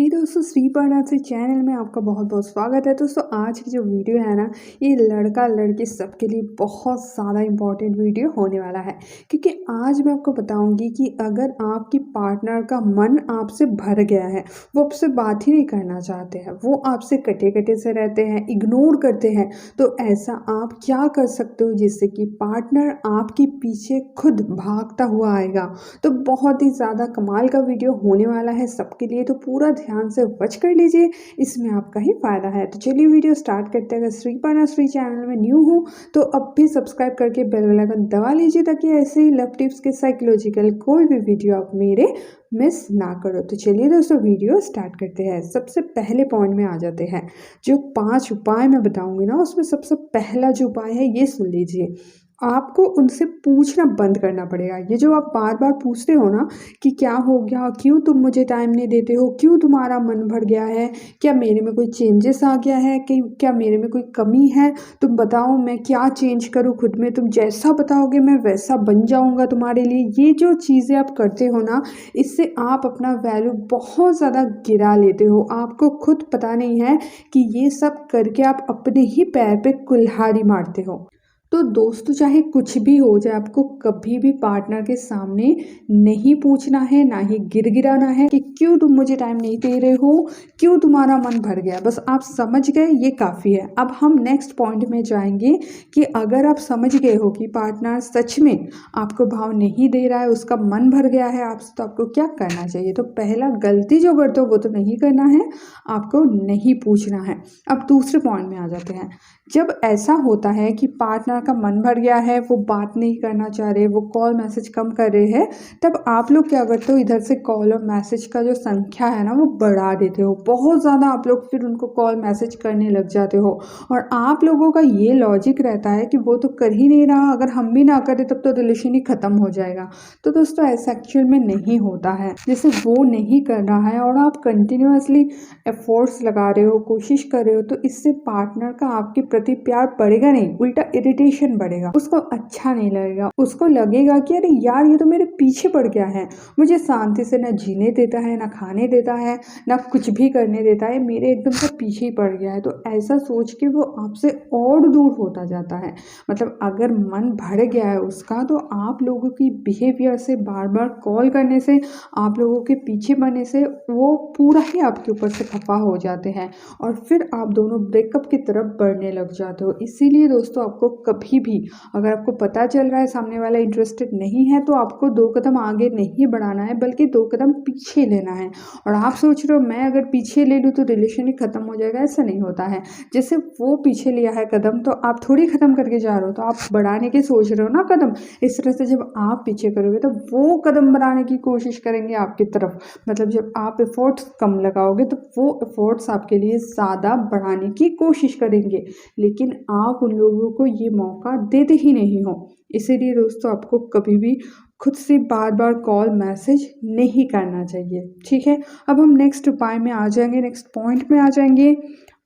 हे दोस्तों, श्री से चैनल में आपका बहुत बहुत स्वागत है। दोस्तों आज की जो वीडियो है ना, ये लड़का लड़की सबके लिए बहुत ज़्यादा इम्पॉर्टेंट वीडियो होने वाला है, क्योंकि आज मैं आपको बताऊंगी कि अगर आपकी पार्टनर का मन आपसे भर गया है, वो आपसे बात ही नहीं करना चाहते हैं, वो आपसे कटे कटे से रहते हैं, इग्नोर करते हैं, तो ऐसा आप क्या कर सकते हो जिससे कि पार्टनर आपके पीछे खुद भागता हुआ आएगा। तो बहुत ही ज़्यादा कमाल का वीडियो होने वाला है सबके लिए, तो पूरा ध्यान से वॉच कर लीजिए, इसमें आपका ही फायदा है। तो चलिए वीडियो स्टार्ट करते हैं। अगर श्री चैनल में न्यू हो तो अब भी सब्सक्राइब करके बेल आइकन दबा लीजिए, ताकि ऐसे ही लव टिप्स के साइकोलॉजिकल कोई भी वीडियो आप मेरे मिस ना करो। तो चलिए दोस्तों वीडियो स्टार्ट करते हैं। सबसे पहले पॉइंट में आ जाते हैं। जो 5 उपाय मैं बताऊंगी ना, उसमें सबसे पहला जो उपाय है ये सुन लीजिए। आपको उनसे पूछना बंद करना पड़ेगा। ये जो आप बार बार पूछते हो ना कि क्या हो गया, क्यों तुम मुझे टाइम नहीं देते हो, क्यों तुम्हारा मन भर गया है, क्या मेरे में कोई चेंजेस आ गया है, कि क्या मेरे में कोई कमी है, तुम बताओ मैं क्या चेंज करूँ खुद में, तुम जैसा बताओगे मैं वैसा बन जाऊँगा तुम्हारे लिए। ये जो चीज़ें आप करते हो ना, इससे आप अपना वैल्यू बहुत ज़्यादा गिरा लेते हो। आपको खुद पता नहीं है कि ये सब करके आप अपने ही पैर पे कुल्हाड़ी मारते हो। तो दोस्तों चाहे कुछ भी हो जाए, आपको कभी भी पार्टनर के सामने नहीं पूछना है, ना ही गिड़गिड़ाना है कि क्यों तुम मुझे टाइम नहीं दे रहे हो, क्यों तुम्हारा मन भर गया। बस आप समझ गए, ये काफ़ी है। अब हम नेक्स्ट पॉइंट में जाएंगे कि अगर आप समझ गए हो कि पार्टनर सच में आपको भाव नहीं दे रहा है, उसका मन भर गया है आपसे, तो आपको क्या करना चाहिए। तो पहला गलती जो करते हो वो तो नहीं करना है, आपको नहीं पूछना है। अब दूसरे पॉइंट में आ जाते हैं। जब ऐसा होता है कि पार्टनर का मन भर गया है, वो बात नहीं करना चाह रहे, वो कॉल मैसेज कम कर रहे हैं, तब आप लोग क्या करते हो, इधर से कॉल और मैसेज का जो संख्या है ना वो बढ़ा देते हो। बहुत ज़्यादा आप लोग फिर उनको कॉल मैसेज करने लग जाते हो, और आप लोगों का ये लॉजिक रहता है कि वो तो कर ही नहीं रहा, अगर हम भी ना करें तब तो रिलेशन ही ख़त्म हो जाएगा। तो दोस्तों ऐसा एक्चुअल में नहीं होता है। जैसे वो नहीं कर रहा है और आप कंटिन्यूसली एफर्ट्स लगा रहे हो, कोशिश कर रहे हो, तो इससे पार्टनर का आपके प्रति प्यार बढ़ेगा नहीं, उल्टा इरिटेशन बढ़ेगा। उसको अच्छा नहीं लगेगा, उसको लगेगा कि अरे यार ये तो मेरे पीछे पड़ गया है, मुझे शांति से ना जीने देता है, ना खाने देता है, ना कुछ भी करने देता है, मेरे एकदम से पीछे ही पड़ गया है। तो ऐसा सोच के वो आपसे और दूर होता जाता है। मतलब अगर मन भर गया है उसका, तो आप लोगों की बिहेवियर से, बार बार कॉल करने से, आप लोगों के पीछे बनने से वो पूरा ही आपके ऊपर से खफा हो जाते हैं, और फिर आप दोनों ब्रेकअप की तरफ बढ़ने लग जाते हो। इसीलिए दोस्तों आपको कभी भी, अगर आपको पता चल रहा है सामने वाला इंटरेस्टेड नहीं है, तो आपको 2 कदम आगे नहीं बढ़ाना है, बल्कि 2 कदम पीछे लेना है। और आप सोच रहे हो मैं अगर पीछे ले लूँ तो रिलेशन ही खत्म हो जाएगा, ऐसा नहीं होता है। जैसे वो पीछे लिया है कदम, तो आप थोड़ी खत्म करके जा रहे हो, तो आप बढ़ाने के सोच रहे हो ना कदम। इस तरह से जब आप पीछे करोगे तो वो कदम बढ़ाने की कोशिश करेंगे आपकी तरफ। मतलब जब आप एफर्ट्स कम लगाओगे तो वो एफर्ट्स आपके लिए ज़्यादा बढ़ाने की कोशिश करेंगे, लेकिन आप उन लोगों को ये मौका देते ही नहीं हो। इसीलिए दोस्तों आपको कभी भी खुद से बार बार कॉल मैसेज नहीं करना चाहिए, ठीक है। अब हम नेक्स्ट उपाय में आ जाएंगे, नेक्स्ट पॉइंट में आ जाएंगे।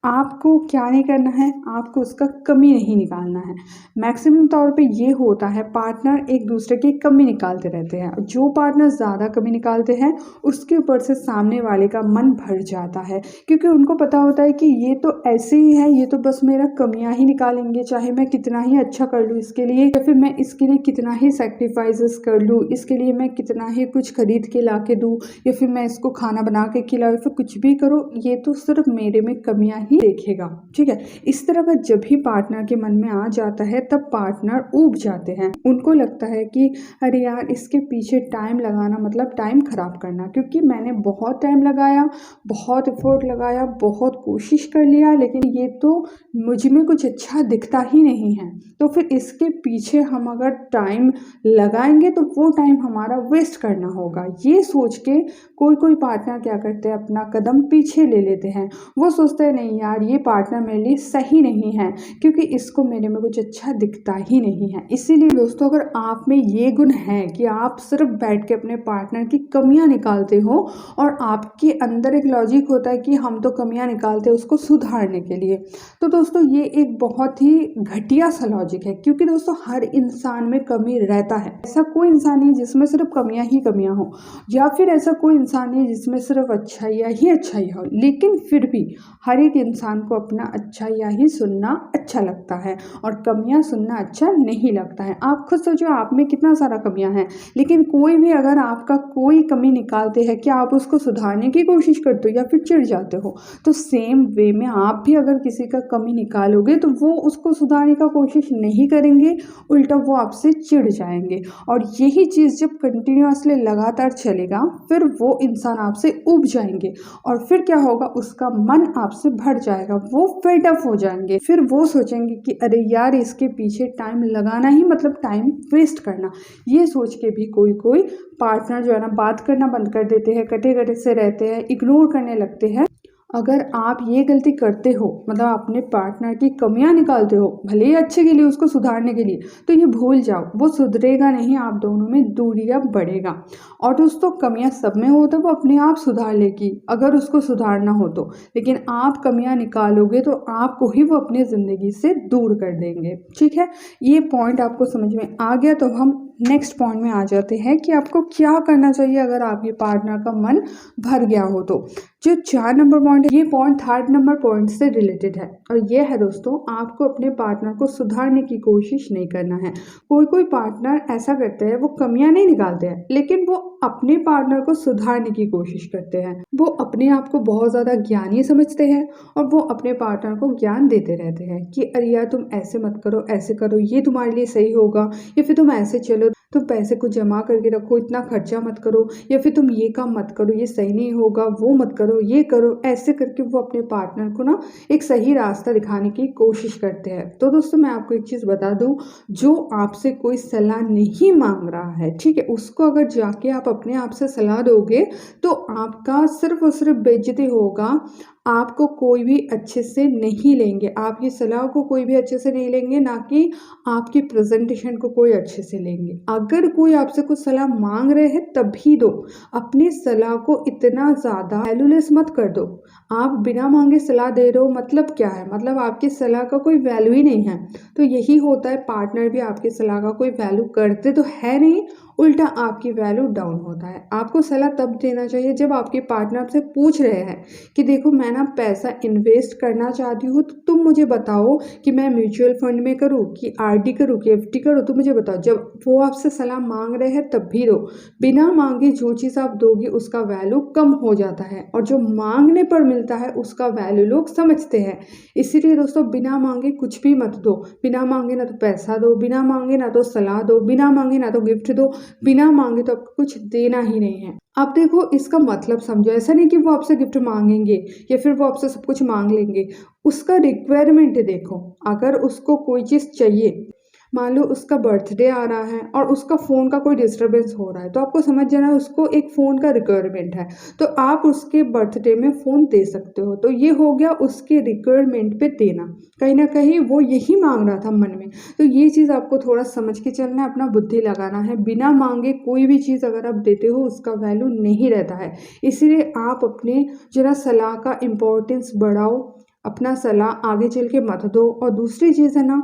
आपको क्या नहीं करना है, आपको उसका कमी नहीं निकालना है। मैक्सिमम तौर पे ये होता है, पार्टनर एक दूसरे की कमी निकालते रहते हैं। जो पार्टनर ज़्यादा कमी निकालते हैं उसके ऊपर से सामने वाले का मन भर जाता है, क्योंकि उनको पता होता है कि ये तो ऐसे ही है, ये तो बस मेरा कमियां ही निकालेंगे, चाहे मैं कितना ही अच्छा कर लूँ इसके लिए, या फिर मैं इसके लिए कितना ही सेक्रीफाइसेस कर लूँ, इसके लिए मैं कितना ही कुछ खरीद के ला के दूँ, या फिर मैं इसको खाना बना के खिलाऊँ, फिर कुछ भी करूँ, ये तो सिर्फ मेरे में कमियां ही देखेगा, ठीक है। इस तरह का जब भी पार्टनर के मन में आ जाता है, तब पार्टनर ऊब जाते हैं। उनको लगता है कि अरे यार इसके पीछे टाइम लगाना मतलब टाइम खराब करना, क्योंकि मैंने बहुत टाइम लगाया, बहुत एफर्ट लगाया, बहुत कोशिश कर लिया, लेकिन ये तो मुझ में कुछ अच्छा दिखता ही नहीं है। तो फिर इसके पीछे हम अगर टाइम लगाएंगे तो वो टाइम हमारा वेस्ट करना होगा। ये सोच के कोई कोई पार्टनर क्या करते हैं, अपना कदम पीछे ले लेते हैं। वो सोचते हैं नहीं यार ये पार्टनर मेरे लिए सही नहीं है, क्योंकि इसको मेरे में कुछ अच्छा दिखता ही नहीं है। इसीलिए दोस्तों अगर आप में ये गुण है कि आप सिर्फ बैठ के अपने पार्टनर की कमियां निकालते हो और आपके अंदर एक लॉजिक होता है कि हम तो कमियां निकालते हैं उसको सुधारने के लिए, तो दोस्तों ये एक बहुत ही घटिया सा लॉजिक है। क्योंकि दोस्तों हर इंसान में कमी रहता है, ऐसा कोई इंसान नहीं जिसमें सिर्फ कमियां ही कमियां हो, या फिर ऐसा कोई इंसान नहीं जिसमें सिर्फ अच्छाइयाँ ही अच्छाइयाँ हो। लेकिन फिर भी हर एक इंसान को अपना अच्छाइयाँ ही सुनना अच्छा लगता है और कमियां सुनना अच्छा नहीं लगता है। आप खुद सोचो आप में कितना सारा कमियां हैं, लेकिन कोई भी अगर आपका कोई कमी निकालते हैं, क्या आप उसको सुधारने की कोशिश करते हो या फिर चिढ़ जाते हो? तो सेम वे में आप भी अगर किसी का कमी निकालोगे तो वो उसको सुधारने का कोशिश नहीं करेंगे, उल्टा वो आपसे चिढ़ जाएंगे। और यही चीज़ जब कंटिन्यूअसली लगातार चलेगा फिर वो इंसान आपसे उब जाएंगे और फिर क्या होगा, उसका मन आपसे भर जाएगा, वो फेड अप हो जाएंगे। फिर वो सोचेंगे कि अरे यार इसके पीछे टाइम लगाना ही मतलब टाइम वेस्ट करना। ये सोच के भी कोई कोई पार्टनर जो है ना बात करना बंद कर देते हैं, कटे कटे से रहते हैं, इग्नोर करने लगते हैं। अगर आप ये गलती करते हो, मतलब अपने पार्टनर की कमियां निकालते हो भले ही अच्छे के लिए, उसको सुधारने के लिए, तो ये भूल जाओ वो सुधरेगा नहीं, आप दोनों में दूरियां बढ़ेगा। और दोस्तों कमियां सब में हो तो वो अपने आप सुधार लेगी अगर उसको सुधारना हो तो, लेकिन आप कमियां निकालोगे तो आपको ही वो अपनी ज़िंदगी से दूर कर देंगे। ठीक है, ये पॉइंट आपको समझ में आ गया तो हम नेक्स्ट पॉइंट में आ जाते हैं कि आपको क्या करना चाहिए अगर आपके पार्टनर का मन भर गया हो तो। जो 4 नंबर पॉइंट है, ये पॉइंट 3rd नंबर पॉइंट से रिलेटेड है और ये है दोस्तों, आपको अपने पार्टनर को सुधारने की कोशिश नहीं करना है। कोई कोई पार्टनर ऐसा करते हैं, वो कमियां नहीं निकालते हैं लेकिन वो अपने पार्टनर को सुधारने की कोशिश करते हैं। वो अपने आप को बहुत ज़्यादा ज्ञानी समझते हैं और वो अपने पार्टनर को ज्ञान देते रहते हैं कि अरे यार तुम ऐसे मत करो, ऐसे करो, ये तुम्हारे लिए सही होगा, या फिर तुम ऐसे चलो, तुम पैसे को जमा करके रखो, इतना खर्चा मत करो, या फिर तुम ये काम मत करो, ये सही नहीं होगा, वो मत करो, ये करो। ऐसे करके वो अपने पार्टनर को ना एक सही रास्ता दिखाने की कोशिश करते हैं। तो दोस्तों मैं आपको एक चीज़ बता दूं, जो आपसे कोई सलाह नहीं मांग रहा है, ठीक है, उसको अगर जाके आप अपने आप से सलाह दोगे तो आपका सिर्फ और सिर्फ बेइज्जती होगा। आपको कोई भी अच्छे से नहीं लेंगे, आपकी सलाह को कोई भी अच्छे से नहीं लेंगे, ना कि आपकी प्रेजेंटेशन को कोई अच्छे से लेंगे। अगर कोई आपसे कुछ सलाह मांग रहे हैं तभी दो, अपनी सलाह को इतना ज़्यादा वैल्यूलेस मत कर दो। आप बिना मांगे सलाह दे रहे हो मतलब क्या है, मतलब आपकी सलाह का कोई वैल्यू ही नहीं है। तो यही होता है, पार्टनर भी आपकी सलाह का कोई वैल्यू करते तो है नहीं, उल्टा आपकी वैल्यू डाउन होता है। आपको सलाह तब देना चाहिए जब आपके पार्टनर से पूछ रहे हैं कि देखो मैं ना पैसा इन्वेस्ट करना चाहती हूँ, तो तुम मुझे बताओ कि मैं म्यूचुअल फंड में करूँ कि आरडी करूँ कि एफडी करूँ, तो मुझे बताओ। जब वो आपसे सलाह मांग रहे हैं तब भी दो, बिना मांगे जो चीज़ आप दोगे उसका वैल्यू कम हो जाता है और जो मांगने पर मिलता है उसका वैल्यू लोग समझते हैं। इसीलिए दोस्तों बिना मांगे कुछ भी मत दो, बिना मांगे ना तो पैसा दो, बिना मांगे ना तो सलाह दो, बिना मांगे ना तो गिफ्ट दो, बिना मांगे तो आपको कुछ देना ही नहीं है। आप देखो इसका मतलब समझो, ऐसा नहीं कि वो आपसे गिफ्ट मांगेंगे या फिर वो आपसे सब कुछ मांग लेंगे। उसका रिक्वायरमेंट देखो, अगर उसको कोई चीज़ चाहिए, मान लो उसका बर्थडे आ रहा है और उसका फ़ोन का कोई डिस्टर्बेंस हो रहा है, तो आपको समझ जाना है उसको एक फ़ोन का रिक्वायरमेंट है, तो आप उसके बर्थडे में फ़ोन दे सकते हो। तो ये हो गया उसके रिक्वायरमेंट पे देना, कहीं ना कहीं वो यही मांग रहा था मन में। तो ये चीज़ आपको थोड़ा समझ के चलना है, अपना बुद्धि लगाना है। बिना मांगे कोई भी चीज़ अगर आप देते हो उसका वैल्यू नहीं रहता है। इसीलिए आप अपने जरा सलाह का इम्पोर्टेंस बढ़ाओ, अपना सलाह आगे चल के मत दो। और दूसरी चीज़ है ना,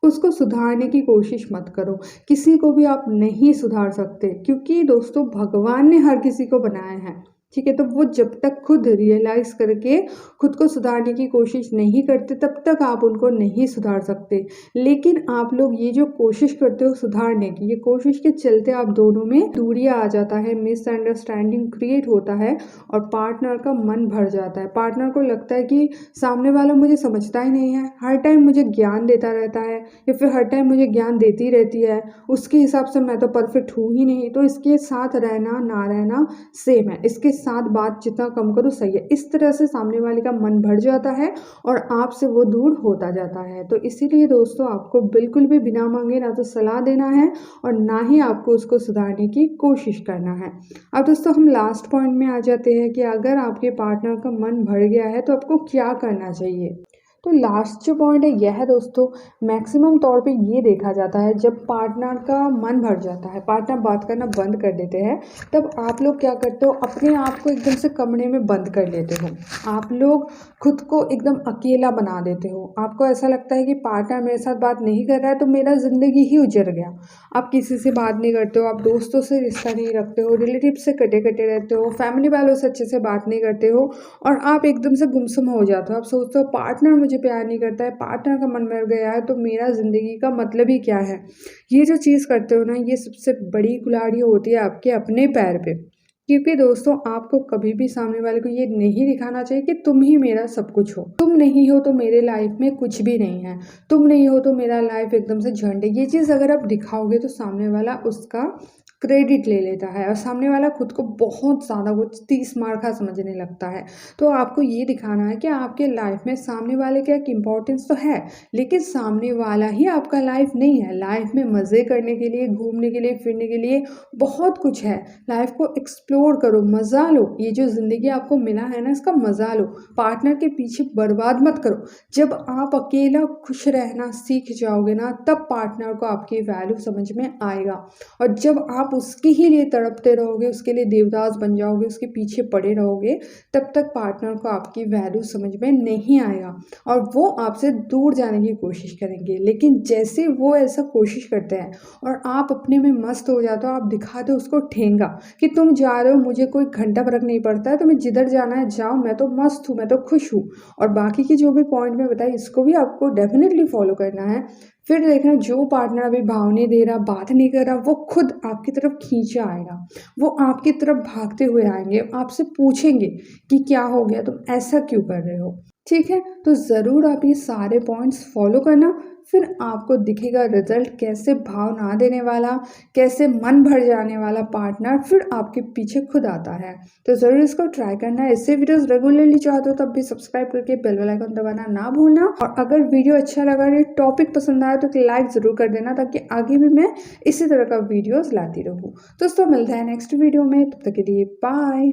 उसको सुधारने की कोशिश मत करो। किसी को भी आप नहीं सुधार सकते, क्योंकि दोस्तों भगवान ने हर किसी को बनाया है, ठीक है। तो वो जब तक खुद रियलाइज करके खुद को सुधारने की कोशिश नहीं करते तब तक आप उनको नहीं सुधार सकते। लेकिन आप लोग ये जो कोशिश करते हो सुधारने की, ये कोशिश के चलते आप दोनों में दूरियां आ जाता है, मिसअंडरस्टैंडिंग क्रिएट होता है और पार्टनर का मन भर जाता है। पार्टनर को लगता है कि सामने वाला मुझे समझता ही नहीं है, हर टाइम मुझे ज्ञान देता रहता है या फिर हर टाइम मुझे ज्ञान देती रहती है, उसके हिसाब से मैं तो परफेक्ट हूँ ही नहीं। तो इसके साथ रहना ना रहना सेम है, इसके साथ बात जितना कम करो सही है। इस तरह से सामने वाले का मन भर जाता है और आपसे वो दूर होता जाता है। तो इसीलिए दोस्तों आपको बिल्कुल भी बिना मांगे ना तो सलाह देना है और ना ही आपको उसको सुधारने की कोशिश करना है। अब दोस्तों हम लास्ट पॉइंट में आ जाते हैं कि अगर आपके पार्टनर का मन भर गया है तो आपको क्या करना चाहिए। तो लास्ट जो पॉइंट है यह है दोस्तों, मैक्सिमम तौर पे ये देखा जाता है जब पार्टनर का मन भर जाता है, पार्टनर बात करना बंद कर देते हैं, तब आप लोग क्या करते हो, अपने आप को एकदम से कमरे में बंद कर लेते हो। आप लोग खुद को एकदम अकेला बना देते हो। आपको ऐसा लगता है कि पार्टनर मेरे साथ बात नहीं कर रहा है तो मेरा ज़िंदगी ही उजड़ गया। आप किसी से बात नहीं करते हो, आप दोस्तों से रिश्ता नहीं रखते हो, रिलेटिव से कटे कटे रहते हो, फैमिली वालों से अच्छे से बात नहीं करते हो और आप एकदम से गुमसुम हो जाते हो। आप सोचते हो पार्टनर मुझे प्यार नहीं करता है, पार्टनर का मन मर गया है तो मेरा ज़िंदगी का मतलब ही क्या है। ये जो चीज़ करते हो ना, ये सबसे बड़ी कुल्हाड़ी होती है आपके अपने पैर पे। क्योंकि दोस्तों आपको कभी भी सामने वाले को ये नहीं दिखाना चाहिए कि तुम ही मेरा सब कुछ हो। तुम नहीं हो तो मेरे लाइफ में कुछ भी नहीं है, तुम नहीं हो तो मेरा लाइफ एकदम से झंड है। ये चीज़ अगर आप दिखाओगे तो सामने वाला उसका क्रेडिट ले लेता है और सामने वाला खुद को बहुत ज़्यादा कुछ 30 मार खा समझने लगता है। तो आपको ये दिखाना है कि आपके लाइफ में सामने वाले का एक इम्पोर्टेंस तो है, लेकिन सामने वाला ही आपका लाइफ नहीं है। लाइफ में मज़े करने के लिए, घूमने के लिए, फिरने के लिए बहुत कुछ है। लाइफ को एक्सप्लोर करो, मज़ा लो। ये जो ज़िंदगी आपको मिला है ना, इसका मज़ा लो। पार्टनर के पीछे बर्बाद मत करो। जब आप अकेला खुश रहना सीख जाओगे ना, तब पार्टनर को आपकी वैल्यू समझ में आएगा। और जब आप उसके ही लिए तड़पते रहोगे, उसके लिए देवदास बन जाओगे, उसके पीछे पड़े रहोगे, तब तक पार्टनर को आपकी वैल्यू समझ में नहीं आएगा और वो आपसे दूर जाने की कोशिश करेंगे। लेकिन जैसे वो ऐसा कोशिश करते हैं और आप अपने में मस्त हो जाते हो, आप दिखा दो उसको ठेंगा कि तुम जा रहे हो, मुझे कोई घंटा फर्क नहीं पड़ता है, तुम्हें जिधर जाना है जाओ, मैं तो मस्त हूँ, मैं तो खुश हूँ। और बाकी की जो भी पॉइंट मैं बताई इसको भी आपको डेफिनेटली फॉलो करना है। फिर देखना जो पार्टनर अभी भाव नहीं दे रहा, बात नहीं कर रहा, वो खुद आपकी तरफ खींचा आएगा। वो आपकी तरफ भागते हुए आएंगे, आपसे पूछेंगे कि क्या हो गया, तुम ऐसा क्यों कर रहे हो। ठीक है, तो ज़रूर आप ये सारे पॉइंट्स फॉलो करना, फिर आपको दिखेगा रिजल्ट, कैसे भाव ना देने वाला, कैसे मन भर जाने वाला पार्टनर फिर आपके पीछे खुद आता है। तो ज़रूर इसको ट्राई करना है। ऐसे वीडियोस रेगुलरली चाहते हो तब भी सब्सक्राइब करके बेल वाला आइकन दबाना ना भूलना। और अगर वीडियो अच्छा लगा, ये टॉपिक पसंद आया तो एक लाइक ज़रूर कर देना, ताकि आगे भी मैं इसी तरह का वीडियोज़ लाती रहूँ। दोस्तों मिलता है नेक्स्ट वीडियो में, तब तक के लिए बाय।